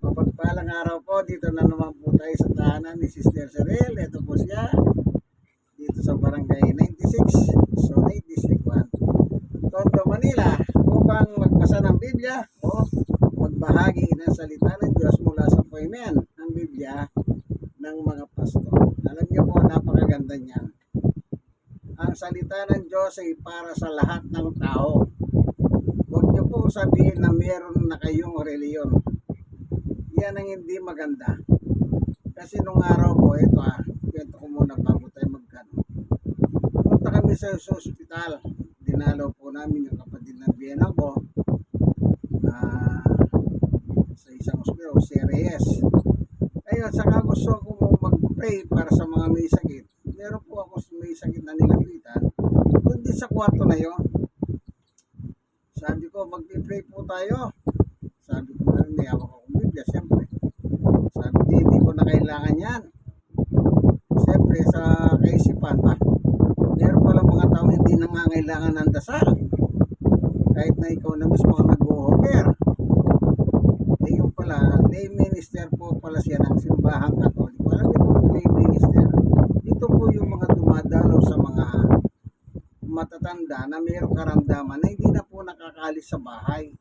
Mapagpalang araw po, dito na naman po tayo sa tahanan ni Sister Cheryl. Ito po siya, dito sa Barangay 96, Sonay, District 1, Tondo, Manila, upang magbasa ng Biblia o magbahagi ng salita ng Diyos mula sa poemen ng Biblia ng mga pastor. Alam niyo po, napakaganda niyan. Ang salita ng Diyos ay para sa lahat ng tao. Huwag niyo po sabihin na meron na kayong reliyon. Yan ang hindi maganda. Kasi nung araw po, ito kwento ko muna bago tayo magkano. Punta kami sa ospital. Dinalaw po namin yung kapatid ng biyena ko sa isang ospital, CRS. Ayun, saka gusto ko mag-pray para sa mga may sakit. Meron po ako may sakit na nilapitan. Doon din sa kwarto na yon. Sabi ko, mag-pray po tayo. Sabi ko, may hawak akong Biblia, siyempre. Sabi niya, hindi ko na kailangan yan. Siyempre, sa kaisipan, meron pala mga tao hindi nangangailangan ng dasal. Kahit na ikaw na mismo ang nag-o-offer. Eh, yung pala, lay minister po pala siya ng simbahang Katoliko. Alam niyo po yung lay minister? Ito po yung mga dumadalaw sa mga matatanda na mayroong karamdaman na hindi na po nakakaalis sa bahay.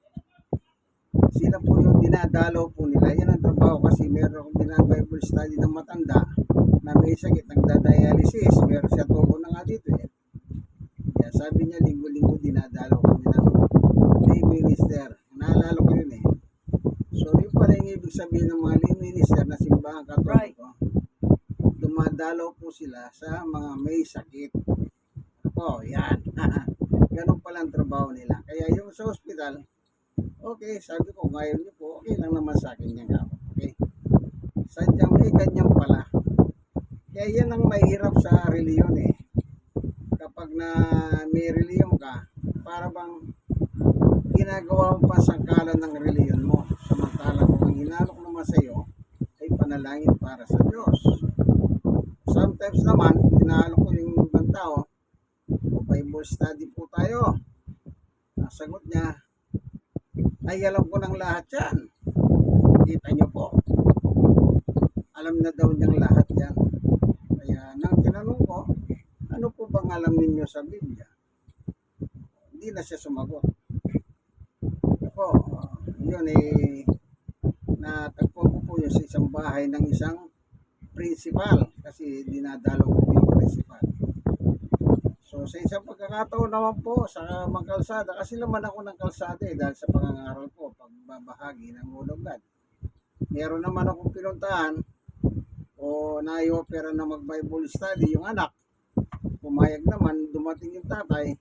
Sila po yung dinadalaw po nila. Yan ang trabaho kasi meron akong Bible study ng matanda na may sakit, nagda-dialysis. Meron siya tubo na nga dito eh. Kaya sabi niya, linggo-linggo dinadalaw kami ng lay minister. Naalala ko yun eh. So yun pala yung ibig sabihin ng mga lay minister na simbahang Katoliko. Dumadalaw po sila sa mga may sakit. Oh, yan. Ganun pala ang trabaho nila. Kaya yung sa hospital, okay, sabi ko, ngayon niyo po, okay lang naman sa akin yan. Okay. Sadyang may ganyan pala. Kaya yan ang mahirap sa reliyon eh. Kapag na may reliyon ka, para bang ginagawa mo pa sangkalan ng reliyon mo. Samantalang kung ang inalok naman sa iyo ay panalangin para sa Diyos. Sometimes naman, inaalok ko yung ibang tao, Bible study po tayo. Sagot niya, ay alam ko ng lahat yan. Kita niyo po. Alam na daw niyang lahat yan. Kaya nang tinanong ko, ano po bang alam ninyo sa Biblia? Hindi na siya sumagot. Ako, yun eh, natagpo ko po yun sa isang bahay ng isang principal. Kasi dinadalaw ko po yung principal. So sa isang pagkakataon naman po sa mga kalsada, kasi laman ako ng kalsada dahil sa pangangaral ko, pagbabahagi ng ulogad. Meron naman akong pinuntahan o nai-opera na mag-Bible study yung anak. Pumayag naman, dumating yung tatay,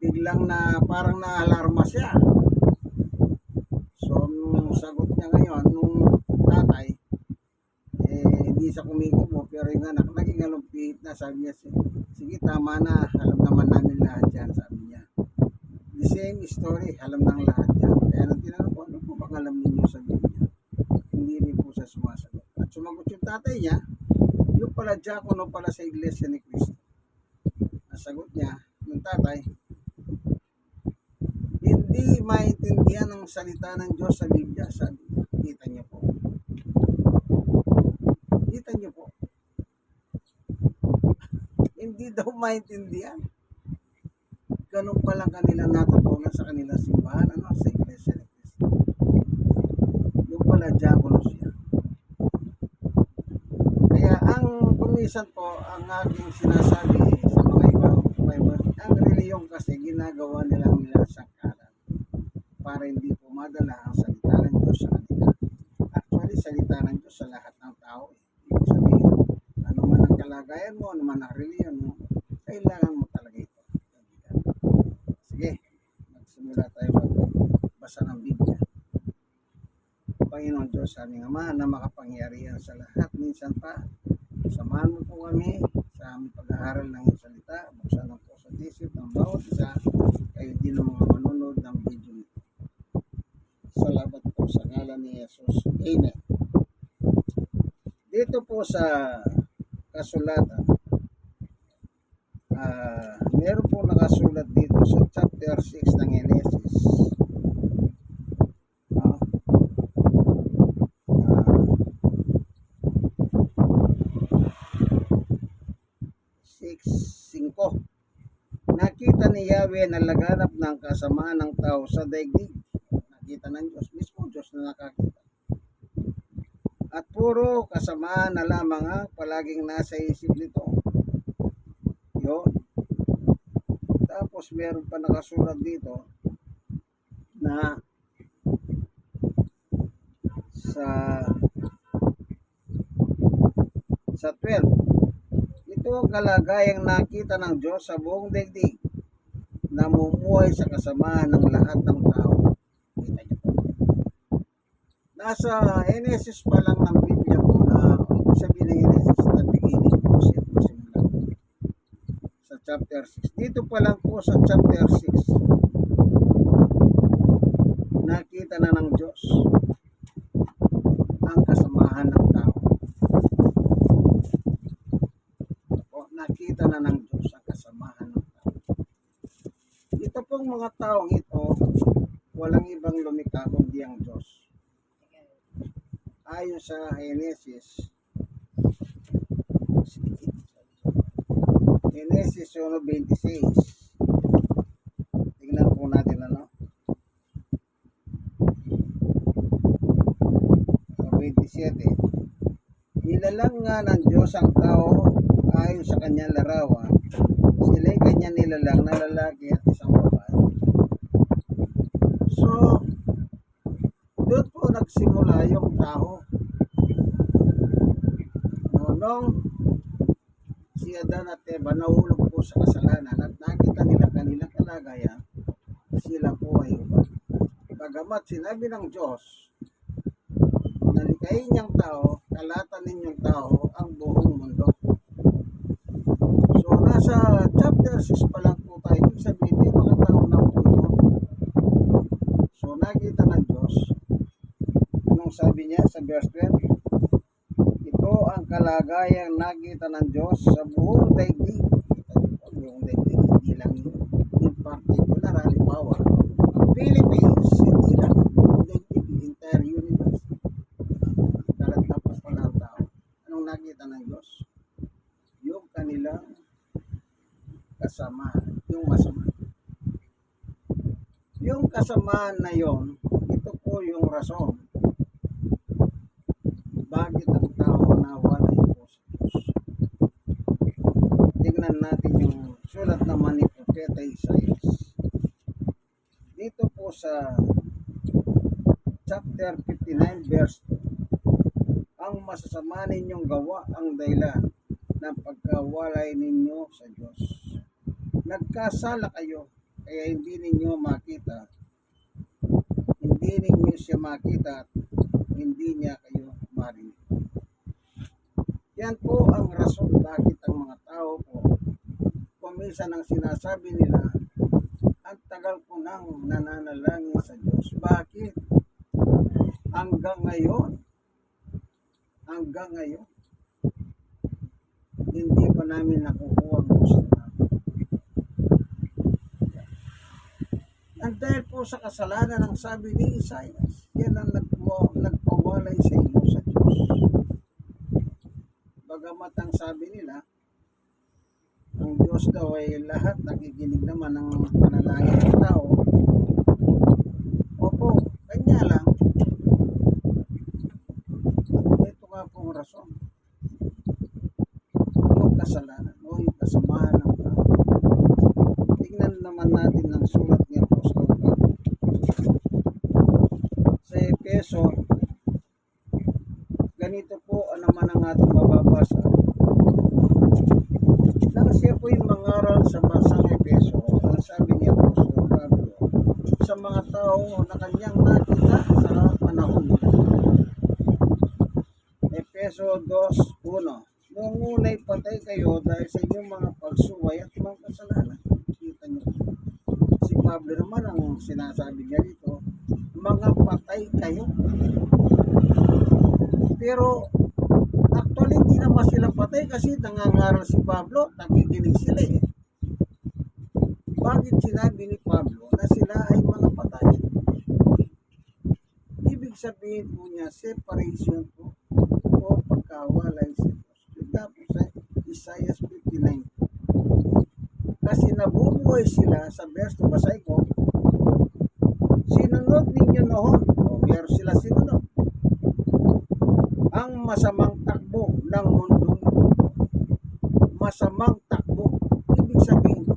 biglang na parang naalarma siya. So nung sagot niya ngayon, nung tatay, hindi siya kumikibo, pero yung anak naging alumpit na, sabi niya, sige tama na, alam naman namin lahat yan, sabi niya. The same story, alam ng lahat yan. Kaya nang tinanong ko, ano po bang alam ninyo sa Biblia? Hindi rin po siya sumasagot. At sumagot yung tatay niya, yung pala diakono pala sa Iglesia ni Cristo. Nasagot niya, yung tatay, hindi maintindihan ang salita ng Diyos sa Biblia, sabi niya. Kita niyo po. Kita niyo po. Hindi daw maintindihan. Ganun pa lang kanila natutunan sa kanilang simbahan, sa Iglesia ni Cristo. Yung pala diakono siya. Kaya ang kumisan po, ang aking sinasabi sa mga ibang Bible, ang reliyon kasi ginagawa nilang sangkalan para hindi pumadala ang salita ng Diyos sa kanila. Actually, salita ng Diyos sa lahat ng tao. Ibig sabihin, ano man ang kalagayan mo, ano man ang reliyon mo, kailangan mo talaga ito. Sige, magsimula tayo magbasa ng Biblia. Panginoon Diyos, aming Ama na makapangyarihan sa lahat, minsan pa, samahan mo po kami sa aming pag-aaral ng iyong salita, buksan ang puso at isip ng bawat isa, kayo din ang mga manunod ng video nito. Salamat po sa ngalan ni Jesus. Amen. Dito po sa kasulatan, meron po nakasulat dito sa chapter 6 ng Genesis. 5. Nakita ni Yahweh na laganap ng kasamaan ng tao sa daigdig. Nakita ng Diyos, mismo Diyos na nakakita. At puro kasamaan na lamang ang palaging nasa isip nito. Yun. Tapos meron pa nakasulat dito na sa 12. Ito ang kalagayang nakita ng Diyos sa buong daigdig, namumuhay sa kasamaan ng lahat ng tao. Kita niyo po. Nasa Genesis pa lang ng Biblia po na sabihin ng Genesis na beginning po siya pasimula sa chapter 6. Dito pa lang po sa chapter 6 nakita na ng Diyos ang kasamahan ng tao. O, nakita na ng Diyos ang kasamahan ng tao. Ito pong mga taong ito, walang ibang lumikha kundi ang Diyos. Ayon sa Genesis 1:26. Tingnan po natin ano. 27. Nilalang nga ng Diyos ang tao ayon sa kanyang larawan. Sila'y kanyang nilalang na lalaki at isang babae. So, doon po nagsimula yung tao. Nung si Adan at Eva nahulog po sa kasalanan at nakita nila kanilang kalagayan, sila po ay ubat. Bagamat sinabi ng Diyos, nalikayin niyang tao, kalatan ninyong tao ang buong mundo. So, nasa chapter 6 pa lang po tayo. Ibig sabihin, may mga tao na puno. So, nakita ng Diyos. Anong sabi niya sa verse 12? Ito ang kalagayang nakita ng Diyos sa buong daigdig. Kita niyo po, buong daigdig. Hindi lang in particular, halimbawa, ang Philippines, hindi lang buong daigdig, entire universe. Nakita ng Diyos yung kanilang kasamaan, yung masama. Yung kasamaan na yon, ito po yung rason bakit ang tao nawalay po sa Diyos. Tingnan natin yung sulat naman ni Propeta Isaias. Dito po sa chapter 59 verse 2. Ang masasama ninyong gawa ang dahilan ng pagkawalay ninyo sa Diyos. Nagkasala kayo, kaya hindi ninyo makita. Hindi ninyo siya makita at hindi niya kayo marinig. Yan po ang rason bakit ang mga tao po, kuminsan ang sinasabi nila, ang tagal ko nang nananalangin sa Diyos. Bakit? Hanggang ngayon, hindi pa namin nakukuha ang gusto namin. Ang dahil po sa kasalanan ng sabi ni Isaias, yan ang nagpawalay sa inyo sa Diyos. Bagamat ang sabi nila, ang Diyos daw ay lahat nakikinig naman ng panalangin ng tao. Opo, kanya lang. Ito nga pong rason. Yung kasalanan o yung kasamahan ng tao. Tingnan naman natin ang sulat ni Apostol Pablo. Sa Efeso, ganito po naman ang ating mababasa. Nang siya po yung mangaral sa bansang Efeso, ang sabi ni Apostol Pablo, sa mga tao na kanyang nakita sa panahon nila. Efeso 2:1. Noong una'y patay kayo dahil sa inyong mga pagsuway at mga kasalanan. Kita niyo. Si Pablo naman ang sinasabi niya dito, mga patay kayo. Pero actually hindi naman sila patay kasi nangangaral si Pablo, nakikinig sila eh. Bakit sinabi ni Pablo na sila ay mga patay? Ibig sabihin po niya, separation po o pagkawalay sa Diyos. Ito po sa Isaiah 59. Kasi nabubuhay sila sa verse na basay ko, sinunod ninyo noon, o meron sila sinunod, ang masamang takbo ng mundong masamang takbo. Ibig sabihin,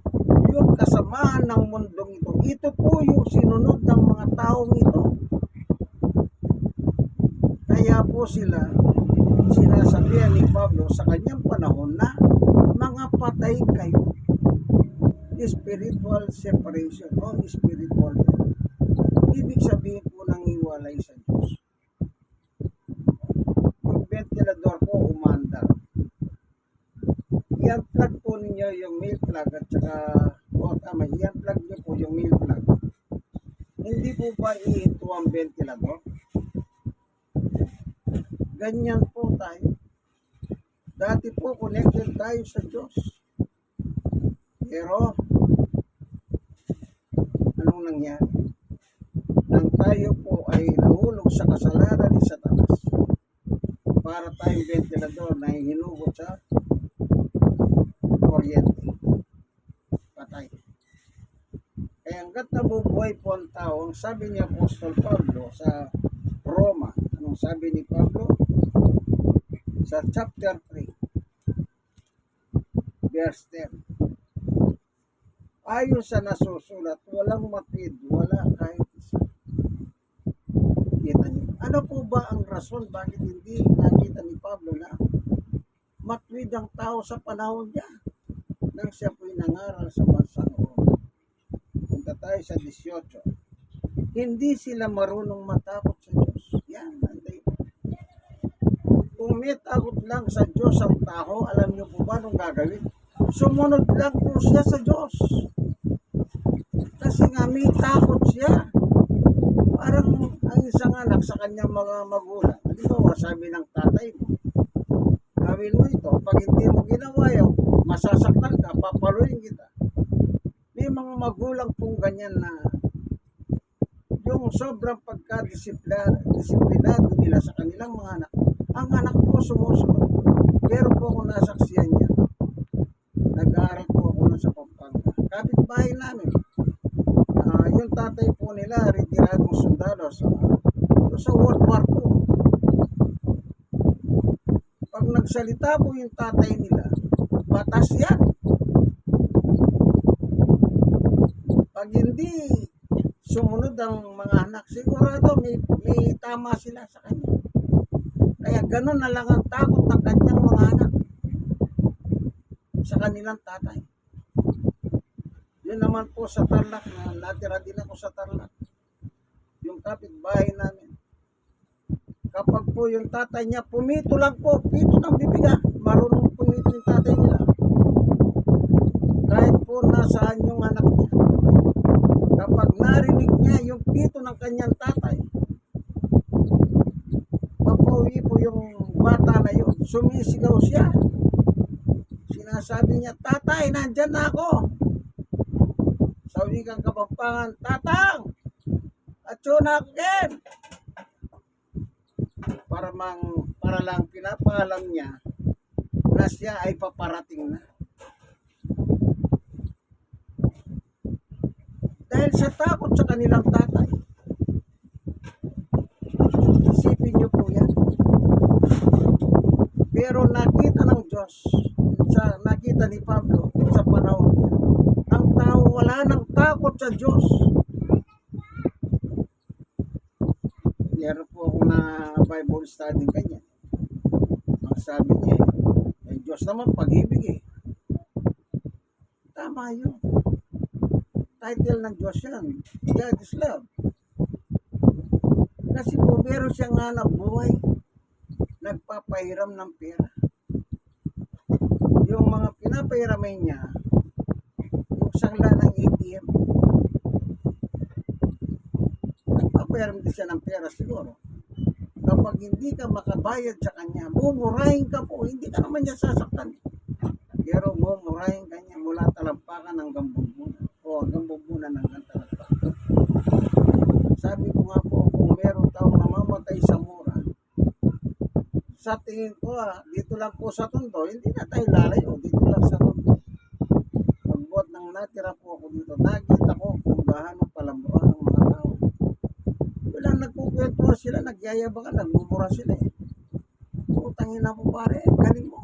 yung kasamahan ng mundong ito po yung sinunod ng mga taong ito. Kaya po sinasabihan ni Pablo sa kanyang panahon na mga patay kayo. Spiritual separation o spiritual death. Ibig sabihin po ng hiwalay sa Diyos. Yung ventilador po umandar. I-unplug po ninyo yung male plug at saka i-unplug nyo po yung male plug. Hindi po ba ihinto ang ventilador? Ganyan po tayo. Dati po connected tayo sa Diyos. Pero anong nangyari? Nang tayo po ay nahulog sa kasalanan ni Satanas, para tayong ventilador na hinugot sa kuryente, patay. Kaya hanggat nabubuhay po ang tao, ang sabi ni Apostol Pablo sa Roma, anong sabi ni Pablo? Sa chapter 3, verse 10. Ayon sa nasusulat, walang matwid, wala kahit isa. Kita niyo. Ano po ba ang rason bakit hindi nakita ni Pablo na matwid ang tao sa panahon niya nang siya po'y nangaral sa bansang Roma? Punta tayo sa 18. Hindi sila marunong matakot sa Diyos. Yan, nanday. Kung may takot lang sa Diyos ang tao, alam niyo po ba anong gagawin? Sumunod lang po siya sa Diyos. Kasi nga may takot siya. Parang ang isang anak sa kanyang mga magulang. Halimbawa, sabi ng tatay mo, gawin mo ito. Pag hindi mo ginawa yun, masasaktan ka, papaluin kita. May mga magulang pong ganyan na yung sobrang pagkadisiplinado nila sa kanilang mga anak. Ang anak po sumusunod. Pero po kung nasaksiyan niya, nag-aaral po ako na sa Pampanga. Kapitbahay namin. Yung tatay po nila, retiradong sundalo sa World War II. Pag nagsalita po yung tatay nila, batas yan. Pag hindi sumunod ang mga anak, sigurado may tama sila sa kanya. Kaya ganun na lang ang takot ng kanyang mga anak sa kanilang tatay. Yun naman po sa Tarlac, na natira din ako sa Tarlac. Yung kapitbahay namin. Kapag po yung tatay niya, pumito lang po, pito ng bibiga. Marunong pumito yung tatay nila. Kahit po nasaan yung anak niya. Kapag narinig niya yung pito ng kanyang tatay, papauwi po yung bata na yun. Sumisigaw siya. Sinasabi niya, tatay, nandyan na ako. Sa wikang Kapampangan, tatang! Atsuna again! Para lang pinapaalam niya na siya ay paparating na. Dahil sa takot sa kanilang tatay. Isipin niyo po yan. Pero nakita ng Diyos, nakita ni Pablo sa panahon niya, ang tao wala nang takot sa Diyos. Meron po ako na Bible study kanya. Ang sabi niya, Diyos naman pag-ibig eh. Tama yun. Title ng Diyos yan. God is love. Kasi po meron siyang hanap buhay. Nagpapahiram ng pera. Yung mga pinapahiramay niya, yung sangla ng ATM. Nagpapahiram din siya ng pera siguro. Kapag hindi ka makabayad sa kanya, mumurahin ka po. Hindi ka naman niya sasaktan. Pero mumurahin ka niya mula talampakan hanggang bumbunan. O hanggang bumbunan hanggang talampakan. Sabi ko nga po, kung meron taong namamatay sa mura, sa tingin ko dito lang po sa Tondo, hindi na tayo lalayo, dito lang sa Tondo. Pagbuhat ng natira po ako dito, nakita ko kung gaano palamura ang mga tao. Walang nagkukwento sila, nagyayabangan, nagmumura sila eh. Putangin na po pare, galing mo.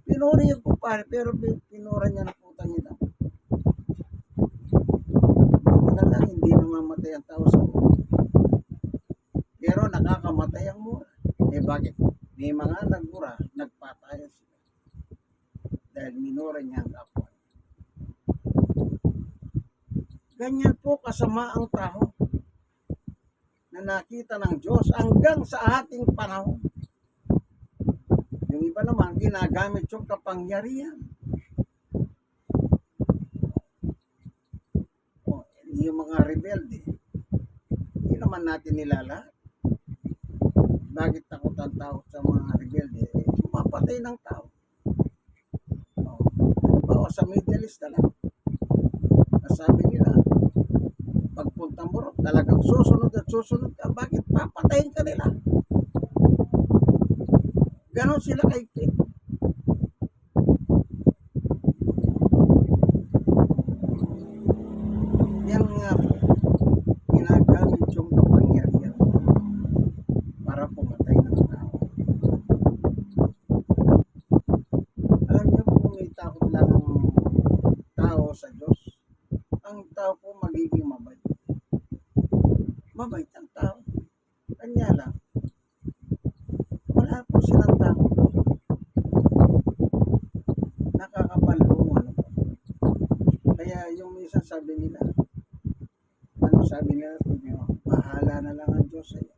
Pinuri niya po pare, pero pinura niya na putangin na. Buti na lang, hindi namamatay ang tao sa mura. Pero nakakamatay ang mura. Eh bakit? May mga nagmura, nagpatayan sila. Dahil minura niya ang kapwa. Ganyan po kasama ang tao na nakita ng Diyos hanggang sa ating panahon. Yung iba naman, ginagamit yung kapangyarihan. O, yung mga rebelde, hindi naman natin nilalahat. Bakit takot ang tao sa mga rebelde? Eh, mapatay ng tao. O, halimbawa sa Middle East na lang. Sabi nila, pagpunta mo ron, talagang susunod at susunod ka. Bakit papatayin ka nila? Ganon sila kay King. Yan nga po, ginagamit yung kapangyarihan para pumatay ng tao. Alam niyo po, may takot lang ang tao sa Diyos. Ang tao po magiging mabait. Mabait ang tao. Kanya lang. Wala po silang tao. Nakakapanluan. Kaya yung minsan sabi nila, ano sabi nila, bahala na lang ang Diyos sa'yo.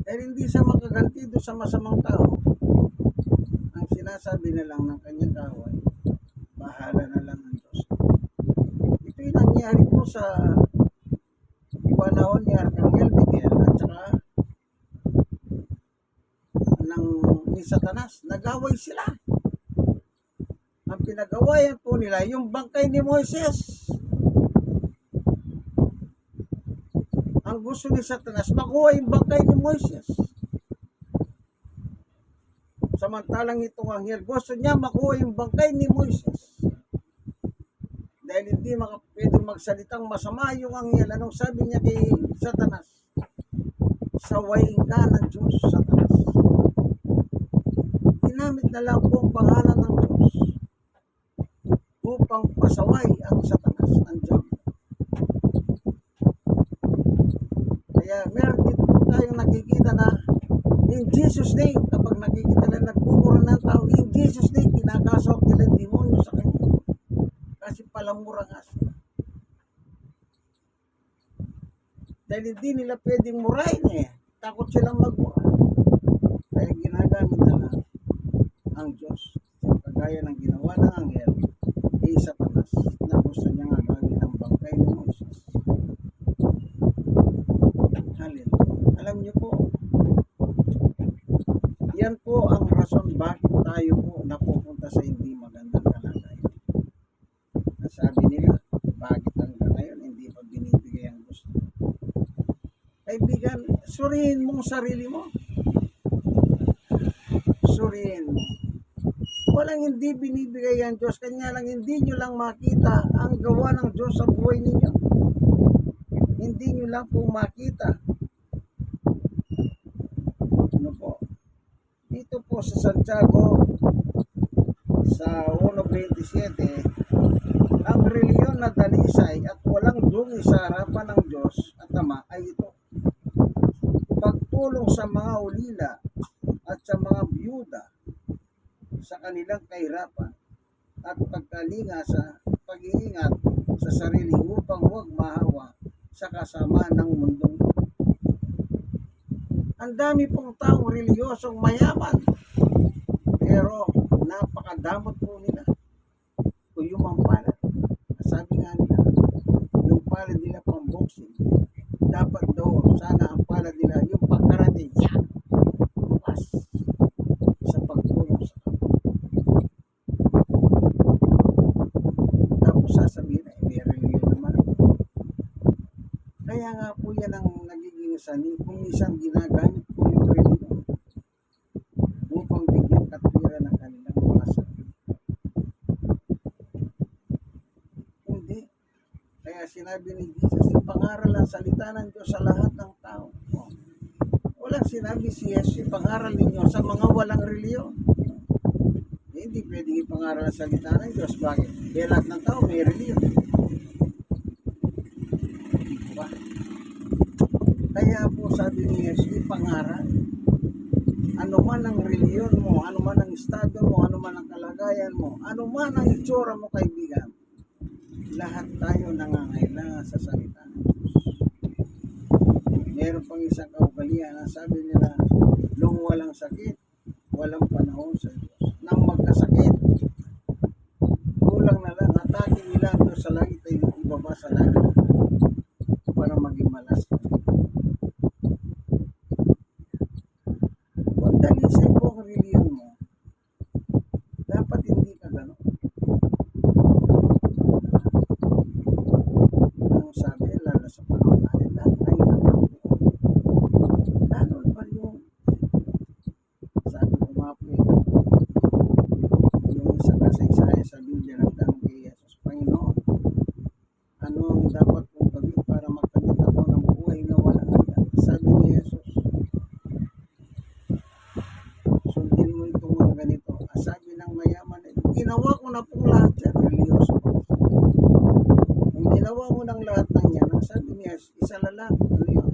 Dahil hindi siya makaganti doon sa masamang tao. Ang sinasabi na lang ng kanyang kaway, bahala na lang ang Diyos. Ito yung nangyari po sa panahon ni Arcangel Miguel at saka ni Satanas. Nagaway sila. Ang pinagawayan po nila, yung bangkay ni Moises. Ang gusto ni Satanas, makuha yung bangkay ni Moises. Samantalang itong anghel, gusto niya makuha yung bangkay ni Moises. Dahil hindi pwedeng magsalitang masama yung anghel. Anong sabi niya kay Satanas? Sawayin ka ng Diyos, Satanas. Ginamit na lang po ang pangalan ng Diyos upang pasaway ang Satanas, ang Diyos. Kaya meron din po tayong nakikita na in Jesus' name, kapag nakikita na nagpumura ng tao, in Jesus' name, kinakasok nila ang demonyo sa kanya. Kasi palamura nga sila. Dahil hindi nila pwedeng murahin eh. Takot silang magmura. Kaya ginagamit na lang ang Diyos. Kagaya ng ginawa ng anghel kay Satanas na gusto niya nga gawin ang bangkay ni Moses. Hallelujah. Alam niyo po, yan po ang rason bakit tayo po napupunta sa hindi magandang kalagayan. Sabi nila, bakit hanggang ngayon hindi pa binibigay ang gusto? Kaibigan, suriin mo ang sarili mo. Suriin mo. Walang hindi binibigay ang Diyos. Kanya lang hindi nyo lang makita ang gawa ng Diyos sa buhay ninyo. Hindi nyo lang po makita. Ano po? Dito po sa Santiago, sa 1:27, ang reliyon na dalisay at walang dungi sa harapan ng Diyos at Ama ay ito: pagtulong sa mga ulila at sa mga biyuda sa kanilang kahirapan at pagkalinga sa pag-iingat sa sarili upang huwag mahawa sa kasamaan ng mundong. Ang dami pong taong reliyosong mayaman, pero napakadamot po nila. Kung yung palad, sabi nga nila, yung palad nila pang boxing, dapat daw sana ang palad nila yung pagkarate niya bukas sa pagtulong sa kapwa. Tapos sasabihin na may reliyon naman. Kaya nga po yan ang nagiging sani kung isang ginagamit po yung reliyon upang bigyan katwiran ng kanilang mga sarili. sinabi ni Jesus, ipangaral ang salita ng Diyos sa lahat ng tao. Walang sinabi si Jesus, ipangaral ninyo sa mga walang reliyon. Hindi pwedeng ipangaral ang salita ng Diyos. Bakit? Kaya lahat ng tao may reliyon. Diba? Kaya po sabi ni Jesus, ipangaral. Ano man ang reliyon mo, ano man ang estado mo, ano man ang kalagayan mo, ano man ang itsura mo, kaibigan, lahat tayo nangangailangan sa salita ng Diyos. Meron pang isang kaugalian na sabi nila, nung walang sakit, walang panahon sa Diyos. Nang magkasakit, kulang na lang, atake nila ang Diyos sa langit ay ibaba sa langit para maging malas. Kung dalisay po ang reliyon mo, dapat hindi ka gano'n. Ang sabi, lalo sa panahon natin, lahat ay hirap. Lalo pa yung sabi ko nga po yung isang kasaysayan sa Biblia ng tanong kay Jesus, Panginoon, ano ang dapat kong gawin para magkamit ako ng buhay na walang hanggan? Sabi ni Jesus, sundin mo itong mga ganito. Sabi ng mayaman, ginawa ko na pong lahat yan, religyoso. Kung ginawa mo ng lahat ng yan, ang sabi niya, isa na lang, ano yun?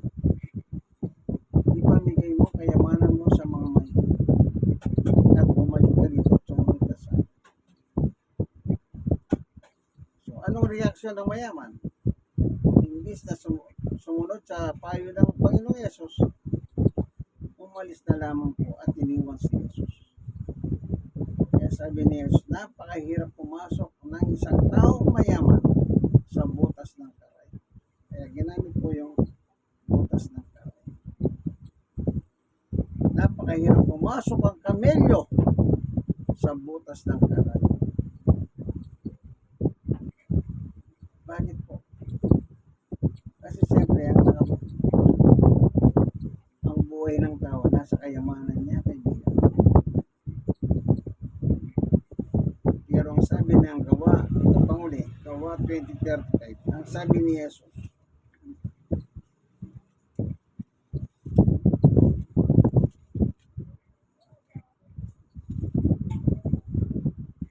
Ipamigay mo kayamanan mo sa mga mahirap at bumalik ka dito at sumunod ka sa akin. So, anong reaksyon ng mayaman? Imbis na sumunod sa payo ng Panginoong Yesus, umalis na lamang po at iniwan si Jesus. Kaya sabi ni Jesus, napakahirap pumasok ng isang taong mayaman sa butas ng karay. Kaya ginamit po yung butas ng karay. Napakahirap pumasok ang kamelyo sa butas ng karay. Bakit po? Kasi siyempre ang buhay ng tao nasa kayamanan niya, kaibigan. Pero ang sabi ng Gawa, ito panguli, Gawa 20:35, ang sabi ni Jesus,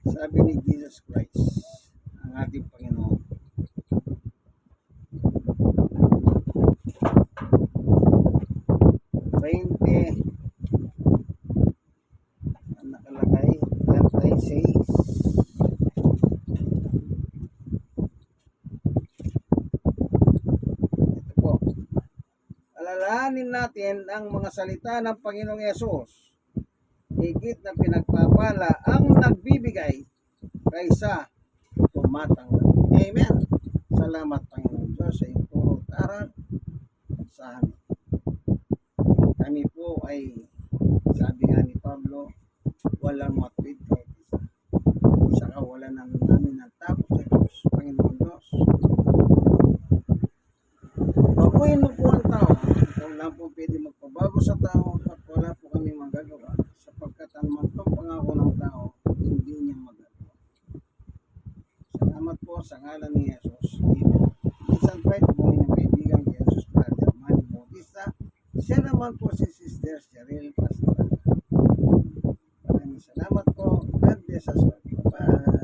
sabi ni Jesus Christ, ang ating Panginoon, ang nakalagay, 36. Ito po, alalahanin natin ang mga salita ng Panginoong Yesus. Higit na pinagpapala ang nagbibigay kaysa tumatanggap. Amen. Salamat Panginoon Diyos sa iyong turo at aral sa amin. Kami po ay, sabi nga ni Pablo, walang matwid kahit isa. Sa kawalan namin ng takot sa Diyos. Panginoon Diyos, baguhin mo po ang tao. Ikaw lang po pwede magpabago sa tao at wala po kami magagawa sapagkat ang mantong pangako ng tao hindi niya magagawa. Salamat po sa ngalan ni Jesus. Amen. Minsan po ito po inyong kaibigan Jesus Brother Manny Bautista. Siya naman po si Sister Cheryl Pastrana. Maraming salamat po. God bless us all. Bye-bye.